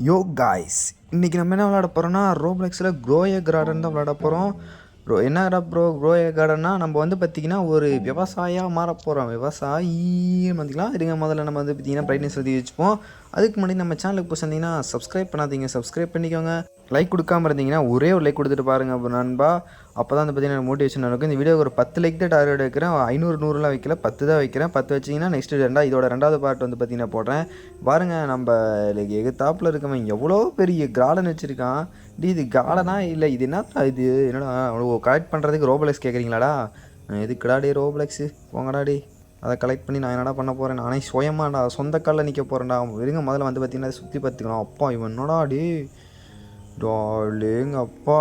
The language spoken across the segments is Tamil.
யோ காய்ஸ், இன்றைக்கி நம்ம என்ன விளையாட போகிறோம்னா ரோப்ளெக்ஸில் க்ரோயே கார்டன் தான் விளையாட போகிறோம். என்னடா ப்ரோ க்ரோயே கார்டன்னா நம்ம வந்து பார்த்திங்கன்னா ஒரு விவசாயியாக மாற போகிறோம். விவசாயின்னு பார்த்திங்களா இருங்க. முதல்ல நம்ம வந்து பார்த்திங்கன்னா பிரைட்னஸ் எழுதி வச்சுப்போம். அதுக்கு முன்னாடி நம்ம சேனலுக்கு போய் சேர்ந்தீங்கன்னா சப்ஸ்கிரைப் பண்ணாதீங்க, சப்ஸ்கிரைப் பண்ணிக்கோங்க. லைக் கொடுக்காம இருந்தீங்கன்னா ஒரே ஒரு லைக் கொடுத்துட்டு பாருங்கள் அப்போ நண்பா. அப்போ தான் வந்து பார்த்திங்கன்னா மோட்டிவேஷன் இருக்கும். இந்த வீடியோ ஒரு 10 லைக் தான் டார்கெட் வைக்கிறேன். 500 வைக்கல, 10 தான் வைக்கிறேன். 10 வச்சிங்கன்னா நெக்ஸ்ட்டு இதோட 2வது பார்ட் வந்து பார்த்திங்கன்னா போடுறேன். பாருங்கள், நம்ம எகுத்தாப்பில் இருக்கவன் எவ்வளோ பெரிய கார்டன் வச்சுருக்கான். இது கார்டனா இல்லை இது என்னடா இது? என்னடா அவ்வளோ கலெக்ட் பண்ணுறதுக்கு ரோப்ளெக்ஸ் கேட்குறீங்களாடா? எதுக்குடாடி ரோப்ளெக்ஸு? போங்கடாடி. அதை கலெக்ட் பண்ணி நான் என்னடா பண்ண போகிறேன்? நானே சுயமாடா சொந்த காலில் நிற்க போகிறேன்டா. இருங்க, முதல்ல வந்து பார்த்திங்கன்னா சுற்றி பார்த்துக்கலாம். அப்பா இவன் என்னடாடி டாலேங்க அப்பா,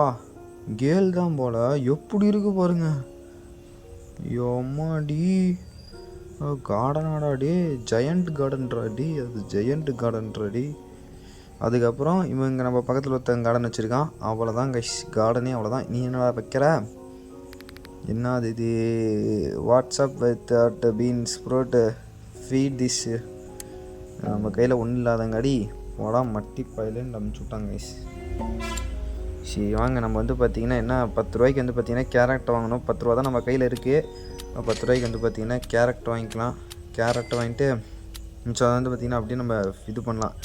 கேள் தான் போல். எப்படி இருக்கு பாருங்க. யோம்மாடி, கார்டனாடாடி, ஜெயண்ட் கார்டன்றாடி. அது ஜெயண்ட் கார்டன்றாடி. அதுக்கப்புறம் இவங்க நம்ம பக்கத்தில் ஒருத்தன் கார்டன் வச்சுருக்கான். அவ்வளோதான் கைஸ், கார்டனே அவ்வளோதான். நீ என்னடா வைக்கிற? என்னது இது? What's up with beans brought feed this. நம்ம கையில் ஒன்றும் இல்லாதங்காடி போடா மட்டி பயிலேன்னு அனுப்பிச்சி விட்டாங்க கைஸ். சரி வாங்க, நம்ம வந்து பார்த்திங்கன்னா என்ன 10 ரூபாய்க்கு வந்து பார்த்திங்கன்னா கேரட் வாங்கணும். 10 ரூபா தான் நம்ம கையில் இருக்குது. 10 ரூபாய்க்கு வந்து பார்த்திங்கன்னா கேரட் வாங்கிக்கலாம். கேரட் வாங்கிட்டு மிச்சம் வந்து பார்த்திங்கன்னா அப்படியே நம்ம இது பண்ணலாம்.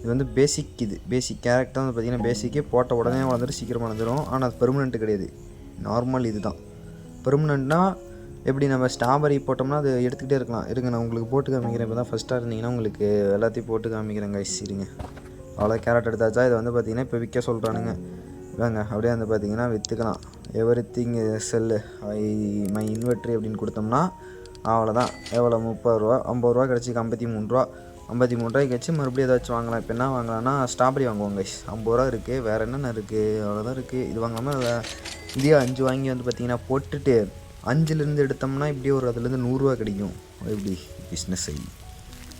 இது வந்து பேசிக். இது பேசிக் கேரட் தான் வந்து பார்த்திங்கன்னா பேசிக்கே. போட்ட உடனே வளர்ந்துட்டு சீக்கிரமாக வளர்ந்துடும். ஆனால் அது பெர்மனெண்ட்டு கிடையாது, நார்மல் இது தான். பெர்மனெண்ட்னா எப்படி? நம்ம ஸ்ட்ராபெரி போட்டோம்னா அது எடுத்துக்கிட்டே இருக்கலாம். இருங்க, நான் உங்களுக்கு போட்டு காமிக்கிறேன். இப்போ தான் ஃபஸ்ட்டாக இருந்தீங்கன்னா உங்களுக்கு எல்லாத்தையும் போட்டு காமிக்கிறேன் கைஸ். இருங்க, அவ்வளோ கேரட் எடுத்தாச்சா? இதை வந்து பார்த்திங்கன்னா இப்போ விற்க சொல்கிறானுங்க. வாங்க அப்படியே வந்து பார்த்திங்கன்னா விற்றுக்கலாம். எவ்ரிதிங் செல்லு மை இன்வெர்ட்ரி அப்படின்னு கொடுத்தோம்னா அவ்வளோதான். எவ்வளோ? 30 ரூபா. 50 ரூபா கிடச்சிக்கு. 53 ரூபா. 53 ரூபாய்க்கு வச்சு மறுபடியும் ஏதாச்சும் வாங்கலாம். இப்போ என்ன வாங்கலாம்னா ஸ்ட்ராபெரி வாங்குவாங்க கைஸ். 50 ரூபா இருக்குது. வேறு என்னென்ன இருக்குது? அவ்வளோதான் இருக்குது. இது வாங்காமல் இதே 5 வாங்கி வந்து பார்த்திங்கன்னா போட்டுட்டு 5லேருந்து எடுத்தோம்னா இப்படியே ஒரு அதுலேருந்து 100 ரூபா கிடைக்கும். எப்படி business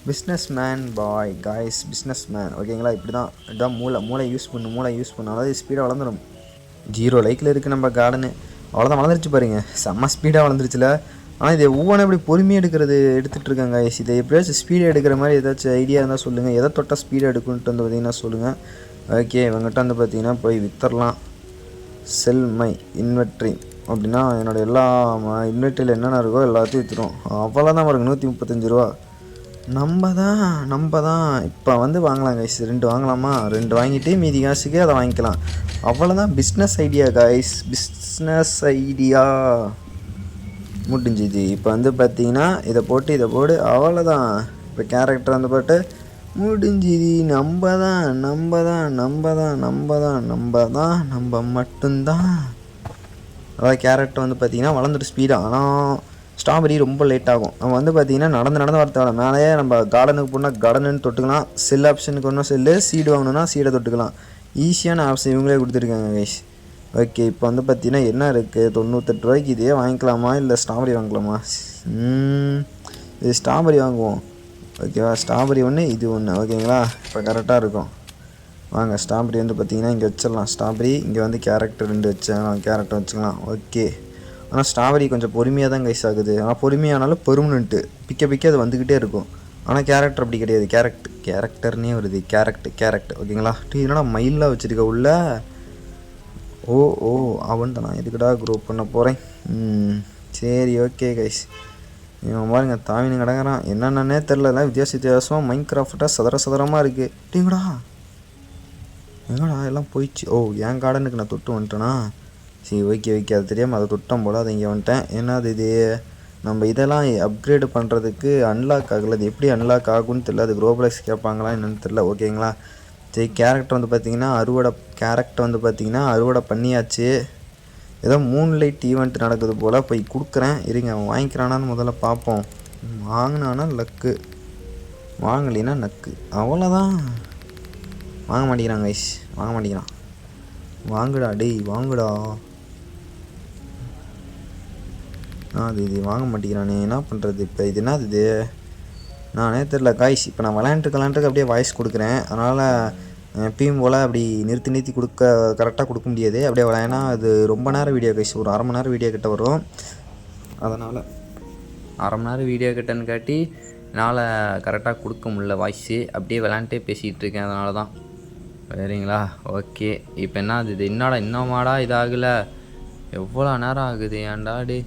business man bye guys, business man. ஓகேங்களா? இதுதான் மூளை யூஸ் பண்ணு. அதாவது ஸ்பீடாக வளர்ந்துடும். 0 லைக்கில் இருக்குது நம்ம கார்டனு. அவ்வளோதான், வளர்ந்துருச்சு பாருங்க. செம்ம ஸ்பீடாக வளர்ந்துருச்சுல. ஆனால் இதை ஒவ்வொன்றும் எப்படி பொறுமையாக எடுத்துகிட்டு இருக்காங்க காய்ஸ். இதை எப்படியாச்சும் ஸ்பீடாக எடுக்கிற மாதிரி ஏதாச்சும் ஐடியா இருந்தால் சொல்லுங்கள். எதை தொட்டால் ஸ்பீடாக எடுக்குன்ட்டு வந்து பார்த்திங்கன்னா சொல்லுங்கள். ஓகே, இவங்ககிட்ட வந்து பார்த்திங்கன்னா போய் வித்தரலாம். செல் மை இன்வெர்ட்ரி அப்படின்னா என்னோடய எல்லா இன்வெர்ட்ரியில் என்னென்ன இருக்கோ எல்லாத்தையும் விற்றுரும். அவ்வளோதான் பாருங்க, 135 ரூபா. நம்ம தான் இப்போ வந்து வாங்கலாம் கைஸ். 2 வாங்கலாமா? 2 வாங்கிட்டு மீதி காசுக்கு அதை வாங்கிக்கலாம். அவ்வளோதான். Business idea guys, business idea முடிஞ்சுது. இப்போ வந்து பார்த்திங்கன்னா இதை போடு. அவ்வளோதான். இப்போ கேரக்டர் வந்து போட்டு முடிஞ்சுது. நம்ம மட்டும்தான். அதாவது கேரக்டர் வந்து பார்த்திங்கன்னா வளர்ந்துட்டு ஸ்பீடாக. ஆனால் ஸ்ட்ராபெரி ரொம்ப லேட் ஆகும். நம்ம வந்து பார்த்திங்கன்னா நடந்து வரத்தோட மேலேயே நம்ம கார்டனுக்கு போனால் கார்டனுன்னு தொட்டுக்கலாம். செல் ஆப்ஷனுக்கு ஒன்றும் செல்லு, சீடு வாங்கணுன்னா சீடை தொட்டுக்கலாம். ஈஸியான ஆப்ஷன் இவங்களே கொடுத்துருக்காங்க கைஸ். ஓகே, இப்போ வந்து பார்த்திங்கன்னா என்ன இருக்குது? 98 ரூபாய்க்கு இதே வாங்கிக்கலாமா இல்லை ஸ்ட்ராபெரி வாங்கலாமா? இது ஸ்ட்ராபெரி வாங்குவோம். ஓகேவா? ஸ்ட்ராபெரி ஒன்று, இது ஒன்று. ஓகேங்களா? இப்போ கரெக்டாக இருக்கும். வாங்க, ஸ்ட்ராபெரி வந்து பார்த்திங்கன்னா இங்கே வச்சிடலாம். ஸ்ட்ராபெரி இங்கே வந்து கேரக்டர் 2 வச்சுக்கலாம். கேரக்டர் வச்சுக்கலாம். ஓகே, ஆனால் ஸ்ட்ராபெரி கொஞ்சம் பொறுமையாக தான் கைஸ் ஆகுது. ஆனால் பொறுமையானாலும் பெர்மனெண்ட்டு பிக்க அது வந்துக்கிட்டே இருக்கும். ஆனால் கேரக்டர் அப்படி கிடையாது. கேரக்டர்னே வருது. கேரக்ட். ஓகேங்களா? என்னடா மயிலாக வச்சுருக்க உள்ள? ஓ அவன் தான். நான் எதுக்கடா குரூப் பண்ண போகிறேன். சரி, ஓகே கைஸ். இவன் பாருங்க தாவின்னு கிடக்குறான். என்னென்னே தெரில. வித்தியாசமாக மைண்ட் கிராஃப்டாக சதரமாக இருக்குது. எங்கடா எல்லாம் போயிடுச்சு. என் கார்டனுக்கு நான் தொட்டு வந்துட்டேனா? சரி, ஓகே. அது தெரியாமல் அதை தொட்டம் போல் அதை இங்கே வந்துட்டேன். என்னது இது? நம்ம இதெல்லாம் அப்கிரேடு பண்ணுறதுக்கு அன்லாக் ஆகலை. அது எப்படி அன்லாக் ஆகும்னு தெரில. அது ரோப்ளெக்ஸ் கேட்பாங்களா என்னன்னு தெரில. ஓகேங்களா? சரி, கேரக்டர் வந்து பார்த்திங்கன்னா அறுவடை பண்ணியாச்சு. ஏதோ மூன்லைட் ஈவெண்ட் நடக்குது போல். போய் கொடுக்குறேன். இருங்க, அவன் வாங்கிக்கிறானான்னு முதல்ல பார்ப்போம். வாங்கினானா லக்கு, வாங்கலினா நக்கு. அவ்வளோதான். வாங்க மாட்டேங்கிறான் கைஸ். வாங்குடா டேய், வாங்குடா. அது இது வாங்க மாட்டேங்கிறானே, என்ன பண்ணுறது இப்போ? இது என்னது இது? நானே தெரில காய்ஸ். இப்போ நான் விளையாண்டுருக்கு அப்படியே வாய்ஸ் கொடுக்குறேன். அதனால் எப்பயும் போல் அப்படி நிறுத்தி கரெக்டாக கொடுக்க முடியாது. அப்படியே விளையாடினா அது ரொம்ப நேரம் வீடியோ கைஸ். ஒரு அரை மணி நேரம் வீடியோ கிட்ட வரும். அதனால் அரை மணி நேரம் வீடியோ கிட்டன்னு காட்டி என்னால் கரெக்டாக கொடுக்க முடியல வாய்ஸு. அப்படியே விளையாண்டே பேசிகிட்டு இருக்கேன். அதனால தான் சரிங்களா? ஓகே. இப்போ என்ன இது என்னடா இன்னமாடா இதாகலை? எவ்வளோ நேரம் ஆகுது ஏன்டா டே?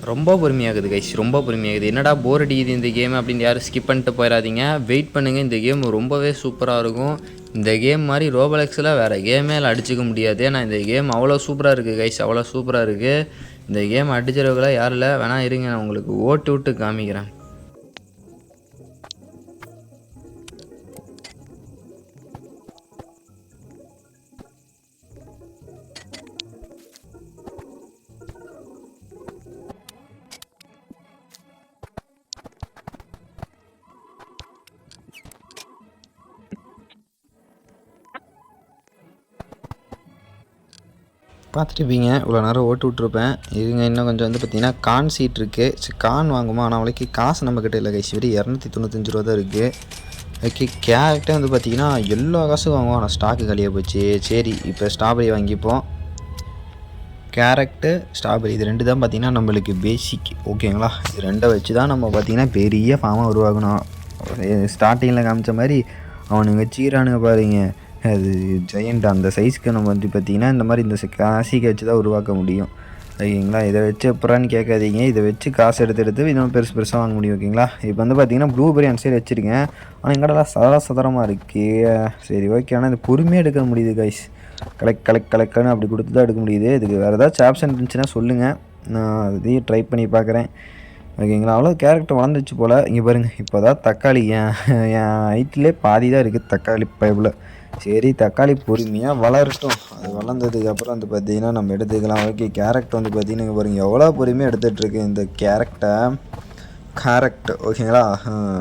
ரொம்ப பொறுமையாகுது கைஸ், ரொம்ப பொறுமையாகுது. என்னடா போர் அடிக்குது இந்த கேம் அப்படின்னு யாரும் ஸ்கிப் பண்ணிட்டு போயிடாதீங்க. வெயிட் பண்ணுங்கள், இந்த கேம் ரொம்பவே சூப்பராக இருக்கும். இந்த கேம் மாதிரி ரோபலெக்ஸில் வேறு கேமே அடிச்சிக்க முடியாது. ஏன்னா இந்த கேம் அவ்வளோ சூப்பராக இருக்குது கைஸ், அவ்வளோ சூப்பராக இருக்குது. இந்த கேம் அடிச்சிருவங்களா யாரும் இல்லை, வேணா இருங்க நான் உங்களுக்கு ஓட்டு விட்டு காமிக்கிறேன். பார்த்துட்டுப்பீங்க, இவ்வளோ நேரம் ஓட்டு விட்ருப்பேன். இதுங்க இன்னும் கொஞ்சம் வந்து பார்த்திங்கன்னா கான் சீட் இருக்குது. சரி கான் வாங்குமா, ஆனால் அவளைக்கு காசு நம்மக்கிட்ட இல்லை கைஸ், வெறும் 295 ரூபா தான் இருக்குது. ஓகே, கேரட்டே வந்து பார்த்திங்கன்னா எல்லா காசும் வாங்குவோம், ஆனால் ஸ்டாக்கு காலியாக போச்சு. சரி இப்போ ஸ்ட்ராபெரி வாங்கிப்போம். கேரட்டு ஸ்ட்ராபெரி இது 2 தான் பார்த்திங்கன்னா நம்மளுக்கு பேசிக். ஓகேங்களா? இது 2 வச்சு தான் நம்ம பார்த்திங்கன்னா பெரிய ஃபார்மை உருவாக்கணும். ஸ்டார்டிங்கில் காமிச்ச மாதிரி அவனுங்க வச்சுக்கிறானுங்க பாருங்க, அது ஜெயண்ட் அந்த சைஸ்க்கு நம்ம வந்து பார்த்திங்கன்னா இந்த மாதிரி இந்த காசிக்கு வச்சு தான் உருவாக்க முடியும். ஓகேங்களா? இதை வச்சு அப்புறான்னு கேட்காதீங்க, இதை வச்சு காசு எடுத்து இன்னும் பெருசாக வாங்க முடியும். ஓகேங்களா? இப்போ வந்து பார்த்திங்கன்னா ப்ளூபெரி அந்த சைடு வச்சுருக்கேன், ஆனால் எங்கடலாம் சதரமாக இருக்குது. சரி ஓகே, ஆனால் இது பொறுமையாக எடுக்க முடியுது கைஸ். கலெக்ட்னு அப்படி கொடுத்து தான் எடுக்க முடியுது. இதுக்கு வேறு ஏதாச்சும் ஆப்ஷன் இருந்துச்சுன்னா சொல்லுங்கள், நான் அதையும் ட்ரை பண்ணி பார்க்குறேன். ஓகேங்களா? அவ்வளோ கேரக்டர் வளர்ந்துச்சு போல். இங்கே பாருங்கள், இப்போ தான் தக்காளி என் ஹைட்லேயே பாதி தான் இருக்குது தக்காளி பைப்பில். சரி தக்காளி பொறுமையாக வளரட்டும், அது வளர்ந்ததுக்கப்புறம் வந்து பார்த்திங்கன்னா நம்ம எடுத்துக்கலாம். ஓகே, கேரக்டர் வந்து பார்த்திங்கன்னா பாருங்கள் எவ்வளோ பொறுமையாக எடுத்துகிட்ருக்கு இந்த கேரக்ட். ஓகேங்களா?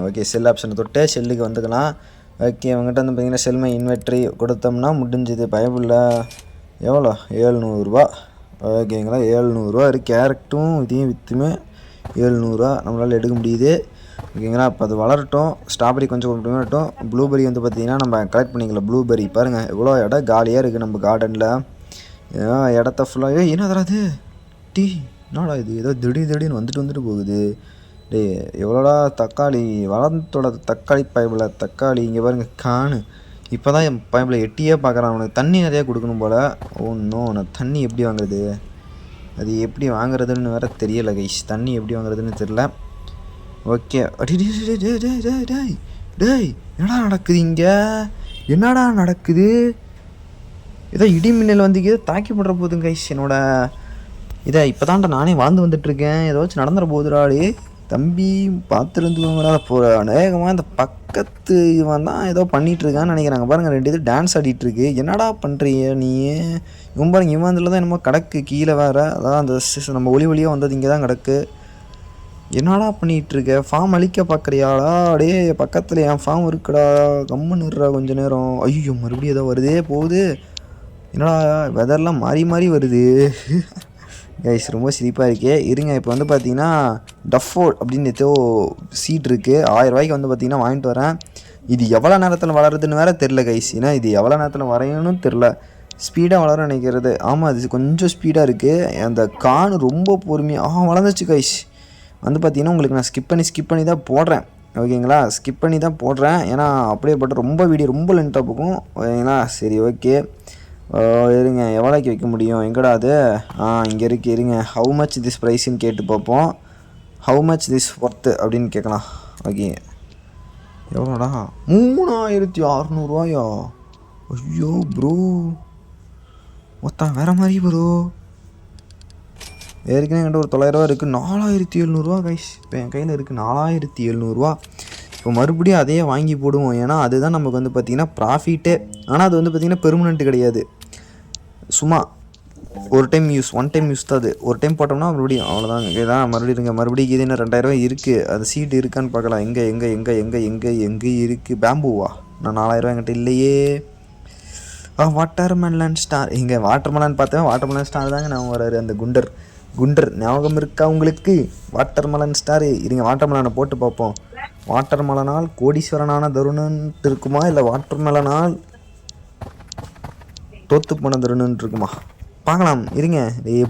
ஓகே, செல் ஆப்ஷனை தொட்டு செல்லுக்கு வந்துக்கலாம். ஓகே, அவங்ககிட்ட வந்து பார்த்திங்கன்னா செல்மை இன்வெர்ட்ரி கொடுத்தோம்னா முடிஞ்சுது. பயப்புள்ள எவ்வளோ 700 ரூபா. ஓகேங்களா? 700 ரூபா இருக்குது. கேரக்டும் இதையும் விற்றுமே 700 ரூபா நம்மளால் எடுக்க முடியுது. ஓகேங்களா? அப்போ அது வளரட்டும். ஸ்ட்ராபெரி கொஞ்சம் வரட்டும். ப்ளூபெரி வந்து பார்த்திங்கன்னா நம்ம கலெக்ட் பண்ணிக்கலாம். ப்ளூபெரி பாருங்கள் எவ்வளோ இடம் காலியாக இருக்குது நம்ம கார்டனில். இடத்த ஃபுல்லாக என்னதுடா இது டீ, என்னடா இது ஏதோ திடீர்னு வந்துட்டு போகுது. டே எவ்வளோடா தக்காளி வளர்ந்தோட தக்காளி பைப்பில் தக்காளி. இங்கே பாருங்கள் காணு, இப்போ தான் என் பைப்பில் எட்டியே பார்க்குறான். அவனுக்கு தண்ணி நிறையா கொடுக்கணும் போல். ஒன்றும் நான் தண்ணி எப்படி வாங்குறது, அது எப்படி வாங்குறதுன்னு வேறு தெரியலை கைஸ், தண்ணி எப்படி வாங்குறதுன்னு தெரில. ஓகே, டேய் என்னடா நடக்குது இங்கே, என்னடா நடக்குது? ஏதோ இடி மின்னல் வந்து தாக்கி போடுற போதுங்க கைஸ் என்னோட இதை. இப்போ தான்டா நானே வாழ்ந்து வந்துட்டுருக்கேன், ஏதாச்சும் நடந்துட போகுதுடாடி தம்பி, பார்த்துருந்துக்கோங்கடா. போகிற அநேகமாக இந்த பக்கத்து இவன் தான் ஏதோ பண்ணிகிட்ருக்கான்னு நினைக்கிறாங்க. பாருங்கள் 2 இது டான்ஸ் ஆடிட்டுருக்கு. என்னடா பண்ணுறீங்க நீ? இவன் பாருங்க, இவன் இதில் தான் என்னமோ கிடக்கு கீழே வேறு, அதான் அந்த நம்ம ஒளியாக வந்தது இங்கே தான் கிடக்கு. என்னடா பண்ணிகிட்ருக்க? ஃபார்ம் அழிக்க பார்க்குறியாடா? டே பக்கத்தில் என் ஃபார்ம் இருக்குடா, கம்முன்னு இருடா கொஞ்ச நேரம். ஐயோ மறுபடியும் ஏதோ வருதே போகுது. என்னடா வெதர்லாம் மாறி வருது. கைஸ் ரொம்ப சிரிப்பாக இருக்கே. இருங்க, இப்போ வந்து பார்த்தீங்கன்னா டஃபோல் அப்படின்னு ஏதோ சீட் இருக்குது, 1000 ரூபாய்க்கு வந்து பார்த்திங்கன்னா வாங்கிட்டு வரேன். இது எவ்வளோ நேரத்தில் வளருதுன்னு வேறு தெரில கைஸ், ஏன்னா இது எவ்வளோ நேரத்தில் வரையணும்னு தெரில. ஸ்பீடாக வளர நினைக்கிறது. ஆமாம், அது கொஞ்சம் ஸ்பீடாக இருக்குது. அந்த கான் ரொம்ப பொறுமையாக வளர்ந்துச்சு கைஸ். வந்து பார்த்திங்கன்னா உங்களுக்கு நான் ஸ்கிப் பண்ணி தான் போடுறேன். ஓகேங்களா? ஸ்கிப் பண்ணி தான் போடுறேன், ஏன்னா அப்படியே போட்டு ரொம்ப வீடியோ ரொம்ப லென்த்தாக போகும். ஓகேங்களா? சரி ஓகே, இருங்க எவ்வளோக்கு வைக்க முடியும், எங்கடா அது? இங்கே இருக்குது. இருங்க, ஹவு மச் திஸ் ப்ரைஸ்ன்னு கேட்டு பார்ப்போம். ஹவு மச் திஸ் ஒர்த்து அப்படின்னு கேட்கலாம். ஓகே, எவ்வளோடா? 3600 ஐயோ ப்ரோ, மொத்தம் வேறு மாதிரி ப்ரோ. ஏற்கனவே என்கிட்ட ஒரு 900 இருக்குது, 4700 கைஸ் இப்போ என் கையில் இருக்குது 4700. இப்போ மறுபடியும் அதையே வாங்கி போடுவோம், ஏன்னா அதுதான் நமக்கு வந்து பார்த்திங்கன்னா ப்ராஃபிட்டே. ஆனால் அது வந்து பார்த்திங்கன்னா பெர்மனெண்ட் கிடையாது, சும்மா ஒரு time use, one time use தான் அது. ஒரு டைம் போட்டோம்னா மறுபடியும் அவ்வளோதாங்க. இதான் மறுபடியும் இது என்ன 2000 இருக்குது. அது சீட் இருக்கான்னு பார்க்கலாம். எங்கே இருக்குது? பேம்பூவா? நான் 4000 என்கிட்ட இல்லையே. வாட்டர்மெலன் ஸ்டார், இங்கே வாட்டர்மெலன் பார்த்தேன், வாட்டர்மெலன் ஸ்டார் தாங்க நான் வராரு. அந்த குண்டர் ஞாபகம் இருக்கா உங்களுக்கு? Watermelon star. இருங்க வாட்டர்மெலனை போட்டு பார்ப்போம். வாட்டர்மெலனால் கோடீஸ்வரனான தருணன்ட்டு இருக்குமா, இல்லை வாட்டர்மெலனால் தோற்று போன தருணன்ட்டு இருக்குமா, பார்க்கலாம். இருங்க,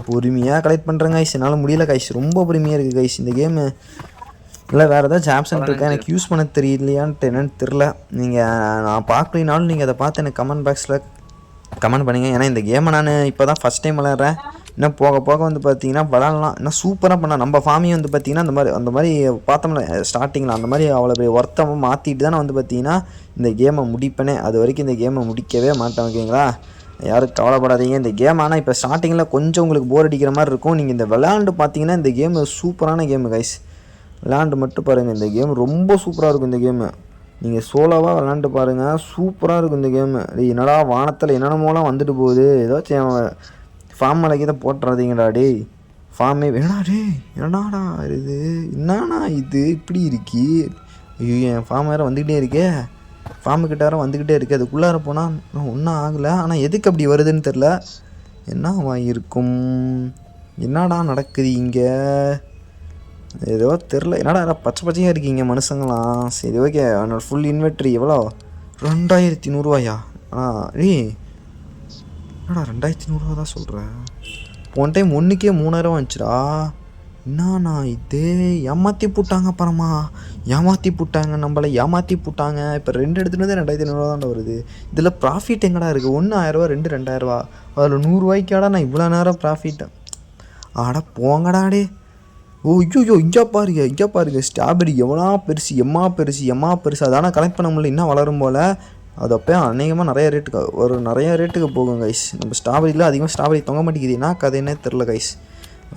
பொறுமையாக கலெக்ட் பண்ணுறேங்க கைஸ், என்னால் முடியல கைஸ், ரொம்ப பொறுமையாக இருக்குது கைஸ் இந்த கேமு. இல்லை வேறு ஏதாச்சும் ஆப்ஷன் இருக்கா எனக்கு யூஸ் பண்ண தெரியலையான்ட்டு என்னன்னு தெரில. நீங்கள் நான் பார்க்கலினாலும் நீங்கள் அதை பார்த்து எனக்கு கமெண்ட் பாக்ஸில் கமெண்ட் பண்ணுங்க. ஏன்னா இந்த கேமை நான் இப்போ தான் ஃபஸ்ட் டைம் விளையாடுறேன். இன்னும் போக போக வந்து பார்த்தீங்கன்னா விளாட்லாம். இன்னும் சூப்பராக பண்ணலாம். நம்ம ஃபார்மையும் வந்து பார்த்தீங்கன்னா அந்த மாதிரி பார்த்தோம்ல ஸ்டார்டிங்கில் அந்த மாதிரி அவ்வளோ பெரிய ஒர்த்தமாக மாற்றிட்டு தான் நான் வந்து பார்த்தீங்கன்னா இந்த கேமை முடிப்பேனே. அது வரைக்கும் இந்த கேமை முடிக்கவே மாட்டேன். ஓகேங்களா, யாரும் கவலைப்படாதீங்க. இந்த கேம் ஆனால் இப்போ ஸ்டார்டிங்கில் கொஞ்சம் உங்களுக்கு போர் அடிக்கிற மாதிரி இருக்கும். நீங்கள் இந்த விளையாண்டு பார்த்தீங்கன்னா இந்த கேமு சூப்பரான கேமு கைஸ். விளையாண்டு மட்டும் பாருங்கள், இந்த கேம் ரொம்ப சூப்பராக இருக்கும். இந்த கேமு நீங்கள் சோலோவாக விளாண்டு பாருங்கள், சூப்பராக இருக்கும் இந்த கேமு. என்னடா வானத்தில் என்னென்னமோலாம் வந்துட்டு போகுது, ஏதாச்சும் ஃபார்ம் மலைக்கு தான் போட்டுறாதீங்கடா டே. ஃபார்மே வேணா டே, என்னடாடா இது, என்னண்ணா இது இப்படி இருக்கி. ஐயோ என் ஃபார்ம் வேறு வந்துக்கிட்டே இருக்கே, ஃபார்முக்கிட்ட வேறு வந்துக்கிட்டே இருக்குது. அதுக்குள்ளார போனால் ஒன்றும் ஆகலை. ஆனால் எதுக்கு அப்படி வருதுன்னு தெரில. என்னவா இருக்கும், என்னடா நடக்குது இங்கே, ஏதோ தெரில. என்னடா பச்சை பச்சையாக இருக்கீங்க மனுஷங்களாம். சரி ஓகே, என்னோடய ஃபுல் இன்வெர்ட்ரி எவ்வளோ, 2100 டே. என்னடா 2100 தான் சொல்கிறேன். போன டைம் ஒன்றுக்கே 3000 வந்துச்சுடா. என்னண்ணா இது, ஏமாற்றி போட்டாங்க. அப்புறமா ஏமாற்றி போட்டாங்க, நம்மளை ஏமாற்றி போட்டாங்க. இப்போ 2 எடுத்துகிட்டு வந்து 2500 தான்டா வருது. இதில் ப்ராஃபிட் எங்கடா இருக்குது? 1 1000ரூவா, 2 2000ரூவா. அதில் 100 ரூபாய்க்காடா நான் இவ்வளோ நேரம் ப்ராஃபிட். ஆட போங்கடாடே. ஓ ஐயோ இங்கே பாருங்க ஸ்ட்ராபெரி எவ்வளோ பெருசு, எம்மா பெருசு. அதான கலெக்ட் பண்ண முடியல, இன்னும் வளரும் போல். அது அப்போ அநேகமாக நிறைய ரேட்டுக்கு போகும் கைஸ். நம்ம ஸ்ட்ராபெரியில் அதிகமாக ஸ்ட்ராபெரி தொங்க மாட்டேங்குது, என்ன கதைன்னே தெரில கைஸ்.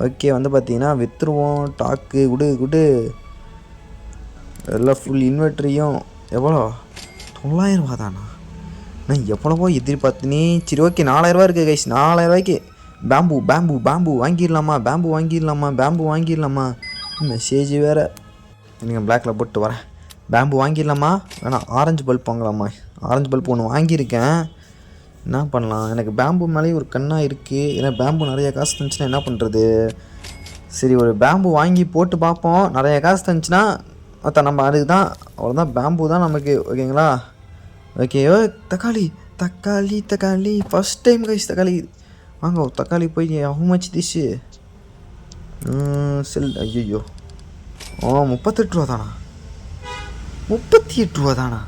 ஓகே வந்து பார்த்தீங்கன்னா விற்றுருவோம். டாக்கு குடு எல்லாம் ஃபுல் இன்வெர்ட்ரியும் எவ்வளோ, 900 ரூபா தானா? நான் எவ்வளவோ எதிர்பார்த்தினே. சரி ஓகே, 4000 ரூபா இருக்குது கைஸ். 4000 ரூபாய்க்கு பேம்பு வாங்கிடலாமா. மெசேஜ் வேறு நீங்கள் பிளாக்கில் போட்டு வரேன். பேம்பு வாங்கிடலாமா வேணாம், ஆரஞ்சு பல்ப் வாங்கலாமா? ஆரஞ்சு பல்ப் ஒன்று வாங்கியிருக்கேன். என்ன பண்ணலாம், எனக்கு பேம்பு மேலேயும் ஒரு கண்ணாக இருக்குது. ஏன்னா பேம்பு நிறைய காசு தந்துச்சுன்னா என்ன பண்ணுறது. சரி ஒரு பேம்பு வாங்கி போட்டு பார்ப்போம். நிறைய காசு தந்துச்சுன்னா மற்ற நம்ம அதுக்கு தான், அவ்வளோதான். பேம்பு தான் நமக்கு. ஓகேங்களா, ஓகே. தக்காளி ஃபஸ்ட் டைம் கைஸ். தக்காளி வாங்க, தக்காளி போய் ஹவு மச் திஷு செல். ஐயோ 38 ரூபா தானா? 38 ரூபா தானா?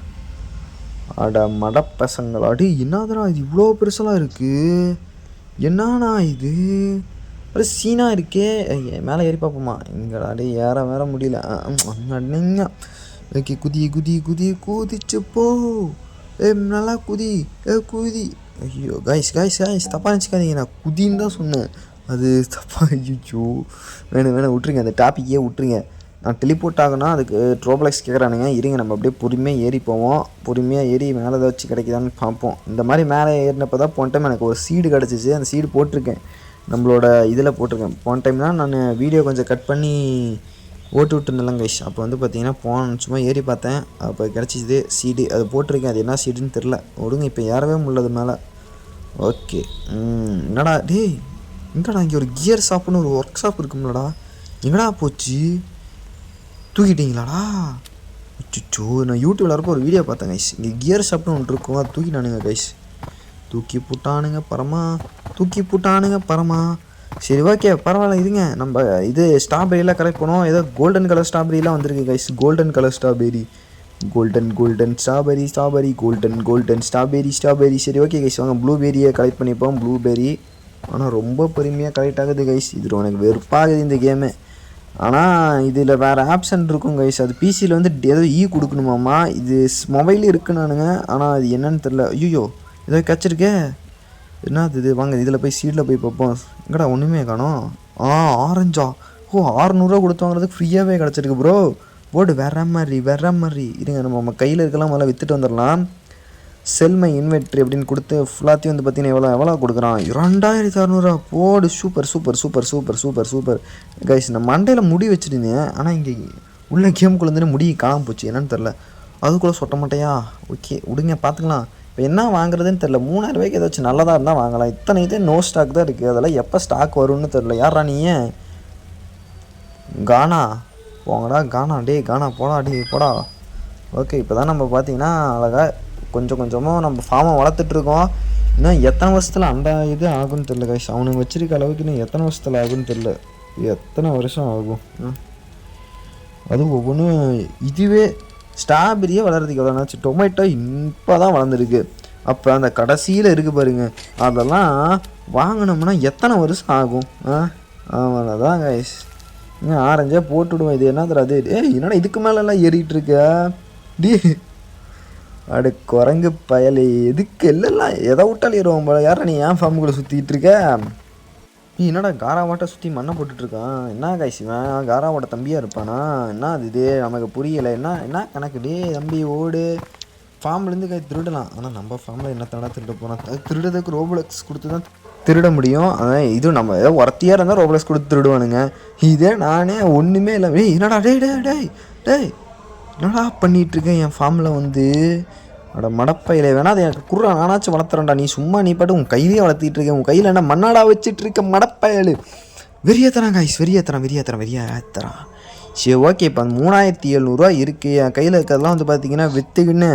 அட மடப்பசங்களா, அடி என்னதுடா இது இவ்வளோ பெருசெல்லாம் இருக்குது. என்னண்ணா இது, ஒரு சீனாக இருக்கே. மேலே ஏறி பார்ப்போமா? இங்கடா அடி ஏற வேற முடியல. ஓகே, குதிச்சு போ. நல்லா குதி. ஐயோ கைஸ் தப்பாக நினச்சிக்காதீங்க, நான் குதின்னு தான் சொன்னேன். அது தப்பாக. ஐயோ வேணும் விட்ருங்க, அந்த டாப்பிக்கே விட்ருங்க. நான் டெலிபோர்ட் ஆகுனா அதுக்கு ட்ரோப்ளெக்ஸ் கேட்குறானுங்க. இருங்க நம்ம அப்படியே பொறுமையாக ஏறி போவோம். பொறுமையாக ஏறி மேலே ஏதாச்சும் கிடைக்குதான்னு பார்ப்போம். இந்த மாதிரி மேலே ஏறினப்போ தான் போன டைம் எனக்கு ஒரு சீடு கிடச்சிச்சு. அந்த சீடு போட்டிருக்கேன், நம்மளோட இதில் போட்டிருக்கேன். போன டைம் தான் நான் வீடியோ கொஞ்சம் கட் பண்ணி ஓட்டு விட்டுருந்தேன் கைஸ். அப்போ வந்து பார்த்தீங்கன்னா சும்மா ஏறி பார்த்தேன், அப்போ கிடச்சிது சீடு. அது போட்டிருக்கேன், அது என்ன சீடுன்னு தெரில. விடுங்க, இப்போ ஏறவே முடியல மேலே. ஓகே என்னடா டே, எங்கடா இங்கே ஒரு கியர் ஷாப்புன்னு ஒரு ஒர்க் ஷாப் இருக்கும்லடா, எங்கடா போச்சு? தூக்கிட்டீங்களாடா? அச்சோ, நான் யூடியூப்ல இருக்க ஒரு வீடியோ பார்த்தேன் கைஸ். இங்கே கியர் ஷாப்னு ஒன்று இருக்கும், அது தூக்கிட்டானுங்க கைஸ். தூக்கி போட்டானுங்க பரமா. சரி ஓகே பரவாயில்ல, இருங்க நம்ம இது ஸ்ட்ராபெரிலாம் கலெக்ட் பண்ணுவோம். ஏதோ கோல்டன் கலர் ஸ்ட்ராபெரிலாம் வந்திருக்கு கைஸ். Golden strawberry. சரி ஓகே கைஸ், வாங்க ப்ளூபெரியை கலெக்ட் பண்ணிப்போம். ப்ளூபெரி ஆனால் ரொம்ப பொறுமையாக கலெக்ட் ஆகுது கைஸ். இது எனக்கு வெறுப்பாகுது இந்த கேமு. ஆனால் இதில் வேறு ஆப்ஷன் இருக்கும் கைஸ். அது பிசியில் வந்து ஏதோ கொடுக்கணுமாம்மா. இது மொபைலே இருக்குன்னானுங்க, ஆனால் அது என்னன்னு தெரில. ஐயோ ஏதோ கிடச்சிருக்கே, என்னது இது? வாங்க இதில் போய் சீடில் போய் பார்ப்போம். எங்கடா ஒன்றுமே காணோம். ஆரஞ்சா? 600 ரூபா கொடுத்து வாங்குறதுக்கு ஃப்ரீயாகவே கிடச்சிருக்கு ப்ரோ. போர்டு வேற மாதிரி. இருங்க நம்ம கையில் இருக்கலாம், முதல்ல விற்றுட்டு வந்துடலாம். செல்மை இன்வெர்ட்ரி அப்படின்னு கொடுத்து ஃபுல்லாத்தையும் வந்து பார்த்தீங்கன்னா எவ்வளோ கொடுக்குறான்? 2600 போடு. Super guys. நான் மண்டையில் முடி வச்சுருந்தேன், ஆனால் இங்கே உள்ள கேமுக்குள்ளே வந்து முடி காணாமல் போச்சு, என்னன்னு தெரில. அதுக்குள்ளே சொட்ட மாட்டேயா? ஓகே விடுங்க, பார்த்துக்கலாம். இப்போ என்ன வாங்குறதுன்னு தெரில. 3000 ரூபாய்க்கு ஏதாச்சும் நல்லதாக இருந்தால் வாங்கலாம். இத்தனை இதே நோ ஸ்டாக் தான் இருக்குது. அதெல்லாம் எப்போ ஸ்டாக் வரும்னு தெரில. யாரா நீ? கானா போங்கடா, கானா போடா. ஓகே, இப்போ தான் நம்ம பார்த்தீங்கன்னா அழகாக கொஞ்சம் கொஞ்சமாக நம்ம ஃபார்மை வளர்த்துட்ருக்கோம். இன்னும் எத்தனை வருஷத்தில் அந்த இது ஆகும்னு தெரில கைஸ். அவனுக்கு வச்சிருக்க அளவுக்கு இன்னும் எத்தனை வருஷத்தில் ஆகும்னு தெரில. எத்தனை வருஷம் ஆகும்? அது ஒவ்வொன்றும் இதுவே ஸ்ட்ராபெரியே வளர்கிறதுக்கு எவ்வளோ நாச்சு, டொமேட்டோ இப்போ தான் வளர்ந்துருக்கு. அப்போ அந்த கடைசியில் இருக்குது பாருங்க, அதெல்லாம் வாங்கினோம்னா எத்தனை வருஷம் ஆகும்? அதான் கைஸ், ஆரஞ்சே போட்டுவிடுவோம். இது என்ன தராது? என்னடா இதுக்கு மேலெல்லாம் ஏறிட்டு இருக்க டி? அடு குரங்கு பயலே, எதுக்கு இல்லைல்லாம் எதை விட்டாலும் ஏறுவோம் போல. யாரா நீ ஏன் ஃபார்முக்குள்ளே சுற்றிட்டு இருக்க? நீ என்னடா காராவாட்டை சுற்றி மண்ணை போட்டுட்ருக்கான்? என்ன காய்ச்சிவன் காராவோட தம்பியாக இருப்பானா? என்ன அது இது நமக்கு புரியலை. என்ன கணக்கு? டே தம்பி ஓடு, ஃபார்ம்லேருந்து திருடலாம். ஆனால் நம்ம ஃபார்மில் என்ன தடா திருட போகிறோம்? திருடுறதுக்கு ரோப்ளெக்ஸ் கொடுத்து தான் திருட முடியும். அதான் இது நம்ம ஏதோ ஒருத்தியாக இருந்தால் ரோப்ளெக்ஸ் கொடுத்து திருடுவானுங்க. இதே நானே ஒன்றுமே இல்லை. என்னடா டே டே டே டேய் என்னடா பண்ணிகிட்ருக்கேன் என் ஃபார்மில் வந்து? அட மடப்பையில வேணா அதை எனக்கு குர்றா, நானாச்சும் வளர்த்துறேன்டா. நீ பாட்டு உன் கையிலேயே வளர்த்திட்டு இருக்கேன். உன் கையில் என்ன மண்ணாடா வச்சுட்டு இருக்க மடப்பயல்? வெறியேற்றுறான் காய்ஸ், வெறியேற்றுறான். சரி ஓகே, இப்போ அந்த 3700 இருக்குது என் கையில் இருக்கிறதெல்லாம் வந்து பார்த்தீங்கன்னா விற்றுக்குன்னு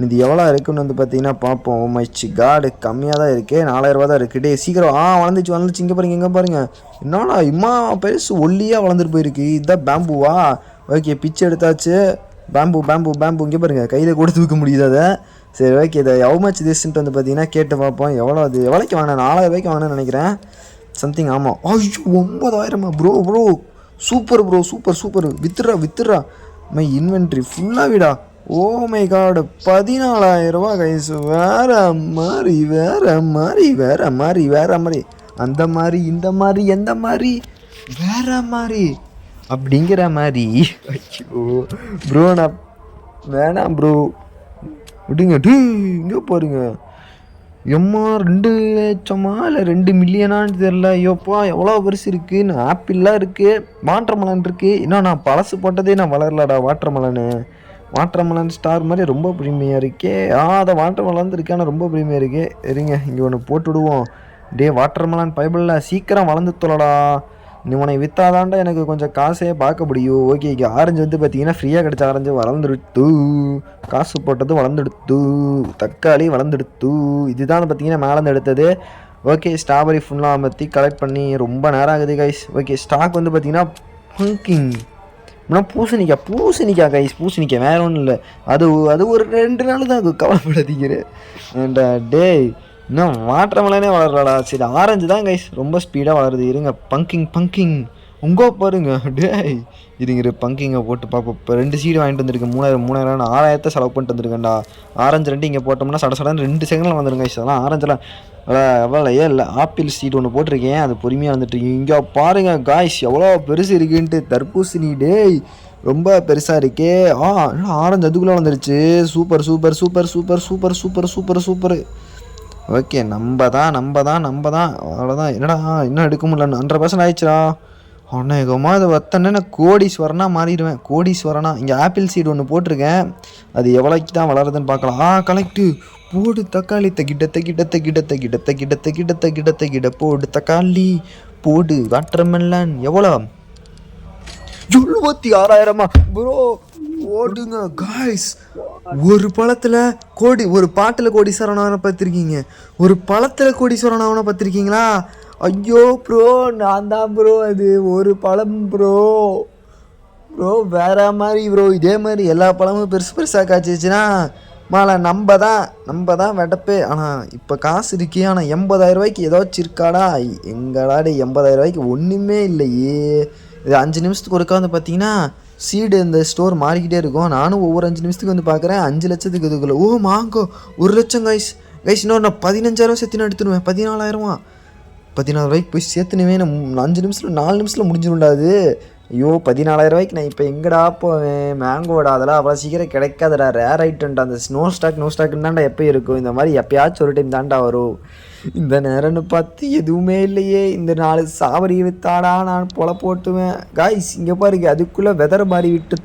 இது எவ்வளோ இருக்குன்னு வந்து பார்த்தீங்கன்னா பார்ப்போம். மைச்சு காடு கம்மியாக தான் இருக்குது, 4000 தான் இருக்குது. டே சீக்கிரம் வளர்ந்துச்சு. இங்கே பாருங்கள் என்னடா இம்மா பெருசு ஒல்லியாக வளர்ந்துட்டு போயிருக்கு. இதுதான் பேம்புவா? ஓகே, பிச்சு எடுத்தாச்சு. பேம்பு இங்கே பாருங்கள், கையில் கூட தூக்க முடியுது அதை. சரி ஓகே, இதை எவ்வளோ மச் திஸ்ன்ட்டு வந்து பார்த்தீங்கன்னா கேட்டு பார்ப்போம். எவ்வளோக்கு வாங்கினேன்? 4000 வாங்கினேன்னு நினைக்கிறேன் சம்திங். ஆமாம். ஐயோ 9000 ப்ரோ சூப்பர் ப்ரோ, சூப்பர். வித்துடுறா மை இன்வென்ட்ரி ஃபுல்லாக விடா. Oh my god, 14000 guys. வேற மாதிரி அந்த மாதிரி இந்த மாதிரி எந்த மாதிரி வேற மாதிரி அப்படிங்கிற மாதிரி. ஐயோ ப்ரோ, நான் வேணாம் ப்ரோ, விடுங்க. இங்கே பாருங்க, எம்மா 2 லட்சமா இல்லை 2 மில்லியனான்னு தெரில. ஐயோப்பா எவ்வளோ பெருசு இருக்குது. ஆப்பிள்லாம் இருக்குது, வாட்டர்மெலன் இருக்குது. இன்னும் நான் பழசு போட்டதே நான் வளரலடா. வாட்டர்மெலன் ஸ்டார் மாதிரி ரொம்ப ப்ரீமியாக இருக்கே. அதை வாட்டர்மெலன் இருக்குது, ஆனால் ரொம்ப ப்ரீமியாக இருக்கே. இருங்க இங்கே ஒன்று போட்டு விடுவோம். டே வாட்டர்மெலன் பைபிளில் சீக்கிரம் வளர்ந்து தொலைடா. இவனை விற்றாதாண்டா எனக்கு கொஞ்சம் காசே பார்க்க முடியும். ஓகே, இங்கே ஆரஞ்சு வந்து பார்த்தீங்கன்னா ஃப்ரீயாக கிடச்ச ஆரஞ்சு வளர்ந்துடுத்து, காசு போட்டது வளர்ந்துடுத்து, தக்காளி வளர்ந்துடுத்து. இதுதான் பார்த்தீங்கன்னா மேலேருந்து எடுத்தது. ஓகே, ஸ்ட்ராபெரி ஃபுல்லாக பற்றி கலெக்ட் பண்ணி ரொம்ப நேரம் ஆகுது கைஸ். ஓகே, ஸ்டாக் வந்து பார்த்தீங்கன்னா பங்கிங் பூசணிக்காய் கைஸ், பூசணிக்காய் வேறு ஒன்றும் இல்லை. அது ஒரு 2 நாள் தான் கவலைப்படாதீங்க. டே இன்னும் வாட்டர்மெலனே வளர்றாடா. சரி ஆரஞ்சு தான் கைஸ் ரொம்ப ஸ்பீடாக வளருது. இருங்க பங்கிங் உங்கோ பாருங்க. டே இருங்க பங்கிங்கை போட்டு பார்ப்போம். இப்போ 2 சீடு வாங்கிட்டு வந்திருக்கு. 3000 6000 செலவு பண்ணிட்டு வந்துருக்கேன்டா. ஆரஞ்சு 2 இங்கே போட்டோம்னா சடன்னு 2 செகண்டில் வந்துருங்க கைஸ். அதெல்லாம் ஆரஞ்செல்லாம் எவ்வளோ இல்லை. ஆப்பிள் சீடு ஒன்று போட்டிருக்கேன், அது பொறுமையாக வந்துட்டு. இங்கே பாருங்க காய்ஸ் எவ்வளோ பெருசு இருக்குன்ட்டு. தர்பூசணி டேய் ரொம்ப பெருசாக இருக்கே. ஆரஞ்சு அதுக்குள்ளே வந்துருச்சு. சூப்பர். ஓகே, நம்ம தான் அவ்வளோதான். என்னடா இன்னும் எடுக்க முடியல, 100% ஆயிடுச்சுடா. அநேகமாக இது வத்தனே கோடீஸ்வரனா மாறிடுவேன். கோடீஸ்வரனா. இங்கே ஆப்பிள் சீடு ஒன்று போட்டிருக்கேன், அது எவ்வளோக்கு தான் வளருதுன்னு பார்க்கலாம். கலெக்டு போடு தக்காளி கிட்ட போடு தக்காளி போடு. வாட்டர்மெலன் எவ்வளோ? 76,000 ப்ரோ. ஓடுங்க காய்ஸ். ஒரு பாட்டில் கோடீஸ்வரனாவனை பார்த்துருக்கீங்க, ஒரு பழத்தில் கோடீஸ்வரனாவனை பார்த்துருக்கீங்களா? ஐயோ ப்ரோ, நான் தான் ப்ரோ அது. ஒரு பழம் ப்ரோ வேற மாதிரி ப்ரோ. இதே மாதிரி எல்லா பழமும் பெருசாக காய்ச்சிச்சுன்னா மாலை நம்ம தான் வெட்டப்பே. ஆனால் இப்போ காசு இருக்கே. ஆனால் 80,000 ஏதாச்சும் இருக்காடா? எங்கடாடி 80,000 ஒன்றுமே இல்லையே. இது 5 நிமிஷத்துக்கு ஒருக்கா வந்து பார்த்தீங்கன்னா சீடு இந்த ஸ்டோர் மாறிக்கிட்டே இருக்கும். நானும் ஒவ்வொரு 5 நிமிஷத்துக்கு வந்து பார்க்குறேன். 5 லட்சத்துக்கு இதுக்குள்ள மாங்கோ 1 லட்சம் கைஸ். இன்னொரு நான் 15,000 சேர்த்துன்னு எடுத்துடுவேன். 14,000 போய் சேர்த்துனுவே. நான் 5 நிமிஷத்தில் 4 நிமிஷத்தில் முடிஞ்சிருண்டாது. ஐயோ 14,000 நான் இப்போ எங்கடா போவேன்? மேங்கோடா அதெல்லாம் அவ்வளோ சீக்கிரம் கிடைக்காதடா. ரேர் ஐட்டம்டா. அந்த நோ ஸ்டாக்குன்னு தான்டா எப்போ இருக்கும். இந்த மாதிரி எப்போயாச்சும் ஒரு டைம் தாண்டா வரும். இந்த நேரம்னு பார்த்து எதுவுமே இல்லையே. இந்த 4 சாவரி வித்தாடா நான் பொல போட்டுவேன் காய்ஸ். இங்கே பாருங்க, அதுக்குள்ளே வெதர் மாறிட்டு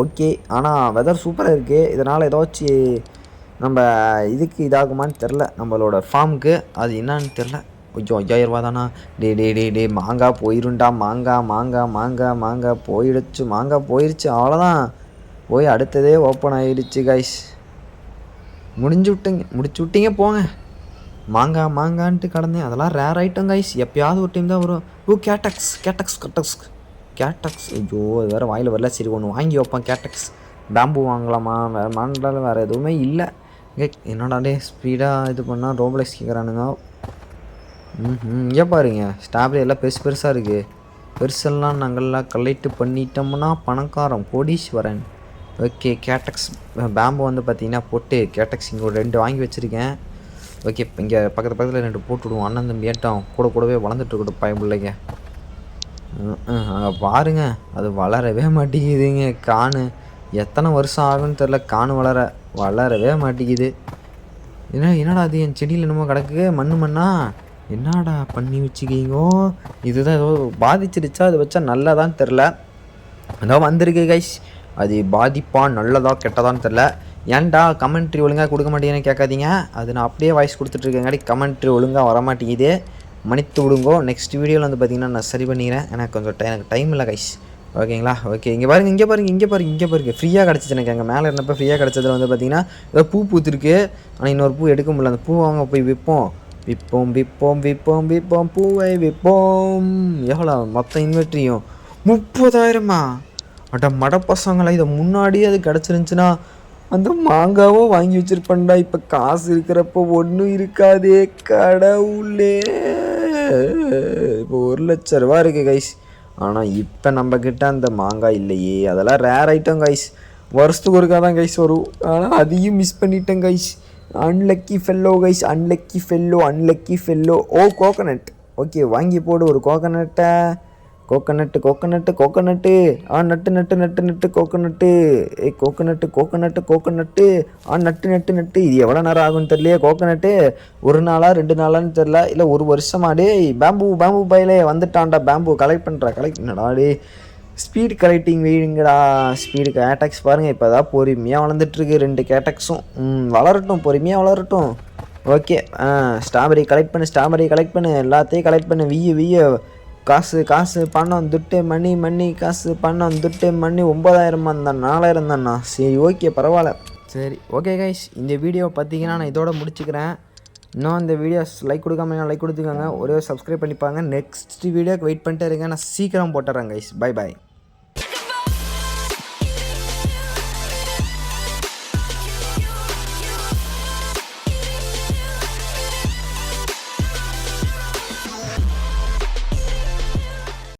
ஓகே. ஆனால் வெதர் சூப்பராக இருக்குது. இதனால் ஏதாச்சும் நம்ம இதுக்கு இதாகுமான்னு தெரில, நம்மளோட ஃபார்முக்கு. அது என்னான்னு தெரில. கொஞ்சம் 5,000 தானா? டே மாங்காய் போயிருண்டா. மாங்காய் போயிடுச்சு. அவ்வளோதான், போய் அடுத்ததே ஓப்பன் ஆகிடுச்சு காய்ஸ். முடிச்சு விட்டீங்க போங்க. மாங்கான்ட்டு கடந்தேன். அதெல்லாம் ரேர் ஐட்டம் கைஸ், எப்பயாவது ஒரு டைம் தான் வரும். கேட்டக்ஸ் ஐயோ அது வேறு வாயில் வரல. சரி ஒன்று வாங்கி வைப்பேன். கேட்டக்ஸ் பேம்பு வாங்கலாமா? வேறு மாண்டாலும் வேறு எதுவுமே இல்லை. என்னடாண்டே ஸ்பீடாக இது பண்ணால் ரோப்ளெக்ஸ் கேட்குறானுங்க. இங்கே பாருங்க ஸ்ட்ராபெரி எல்லாம் பெருசாக இருக்குது. பெருசெல்லாம் நாங்கள்லாம் கலெக்ட் பண்ணிட்டோம்னா பணக்காரன் கோடீஸ்வரன். ஓகே கேட்டக்ஸ் பேம்பு வந்து பார்த்தீங்கன்னா போட்டு கேட்டக்ஸ் இங்கே ஒரு 2 வாங்கி வச்சுருக்கேன். ஓகே இங்கே பக்கத்தில் 2 போட்டுவிடுவோம். அண்ணன் தம்பி ஏட்டம் கூடவே வளர்ந்துட்டுருக்கட்டும் பையன் பிள்ளைங்க. அங்கே பாருங்க அது வளரவே மாட்டேங்குதுங்க. காணு எத்தனை வருஷம் ஆகுன்னு தெரில, காணு வளரவே மாட்டேங்குது. என்னடா அது என் செடியில் என்னமோ கிடக்கு மண்ணா என்னடா பண்ணி வச்சுக்கிங்கோ? இதுதான் ஏதோ பாதிச்சிருச்சா? அது வச்சா நல்லதான்னு தெரில. அதான் வந்திருக்கு கைஸ். அது பாதிப்பா நல்லதா கெட்டதான்னு தெரில. ஏன்டா கமெண்ட்ரி ஒழுங்காக கொடுக்க மாட்டேங்கன்னு கேட்காதீங்க. அது நான் அப்படியே வாய்ஸ் கொடுத்துட்ருக்கேங்காடி கமெண்ட்ரி ஒழுங்காக வரமாட்டேங்குது. மன்னித்து விடுங்கோ. நெக்ஸ்ட் வீடியோவில் வந்து பார்த்திங்கன்னா நான் சரி பண்ணிக்கிறேன். எனக்கு கொஞ்சம் எனக்கு டைம் இல்லை கைஸ். ஓகேங்களா? ஓகே இங்கே பாருங்க ஃப்ரீயாக கிடச்சிச்சு எனக்கு. அங்கே மேலே இருந்தப்போ ஃப்ரீயாக கிடச்சதில் வந்து பார்த்திங்கன்னா ஏதோ பூ பூத்துருக்கு. ஆனால் இன்னொரு பூ எடுக்க முடியல. அந்த பூ வாங்க போய் விற்போம். பூவை விற்போம். எவ்வளோ மொத்தம் இன்வெர்ட்ரியும் 30,000மா? அட மடப்பசங்களா, இதை முன்னாடியே அது கிடச்சிருந்துச்சுன்னா அந்த மாங்காவும் வாங்கி வச்சுருப்பேன்டா. இப்போ காசு இருக்கிறப்போ ஒன்றும் இருக்காதே கடவுளே. இப்போ 1,00,000 ரூபா இருக்குது கைஸ். ஆனால் இப்போ நம்மக்கிட்ட அந்த மாங்காய் இல்லையே. அதெல்லாம் ரேர் ஐட்டம் கைஸ். வருஷத்துக்கு ஒருக்கா தான் கைஸ் வரும். ஆனால் அதையும் மிஸ் பண்ணிட்டேன் guys. Unlucky fellow guys, unlucky fellow. Oh coconut. Okay வாங்கி போடு ஒரு கோகனட்டை. கோகனட்டு நட்டு கோகனட்டு. நட்டு. இது எவ்வளோ நேரம் ஆகும்னு தெரியலையே. கோகனட்டு 1 நாளா 2 நாளான்னு தெரில, இல்லை 1 வருஷமாடே. பேம்பு பையிலே வந்துட்டான்டா. பேம்பு கலெக்ட் என்னடாடே. ஸ்பீட் கலெக்டிங் வீடுங்கடா. ஸ்பீடு கேட்டக்ஸ் பாருங்கள் இப்போ தான் பொறுமையாக வளர்ந்துட்டுருக்கு. 2 கேட்டக்ஸும் வளரட்டும், பொறுமையாக வளரட்டும். ஓகே ஸ்ட்ராபெரி கலெக்ட் பண்ணு. எல்லாத்தையும் கலெக்ட் பண்ணு. வீய காசு பணம் துட்டு மணி காசு பணம் துட்டு மணி 9,000 தான் 4,000 தான்ண்ணா. சரி ஓகே பரவாயில்ல. சரி ஓகே கைஸ், இந்த வீடியோ பார்த்தீங்கன்னா நான் இதோட முடிச்சுக்கிறேன். இன்னும் இந்த வீடியோஸ் லைக் கொடுக்காம லைக் கொடுத்துக்கோங்க. ஒரே சப்ஸ்கிரைப் பண்ணிப்பாங்க. நெக்ஸ்ட் வீடியோக்கு வெயிட் பண்ணிட்டே இருங்க. நான் சீக்கிரம் போட்டுறேன் கைஸ். பை.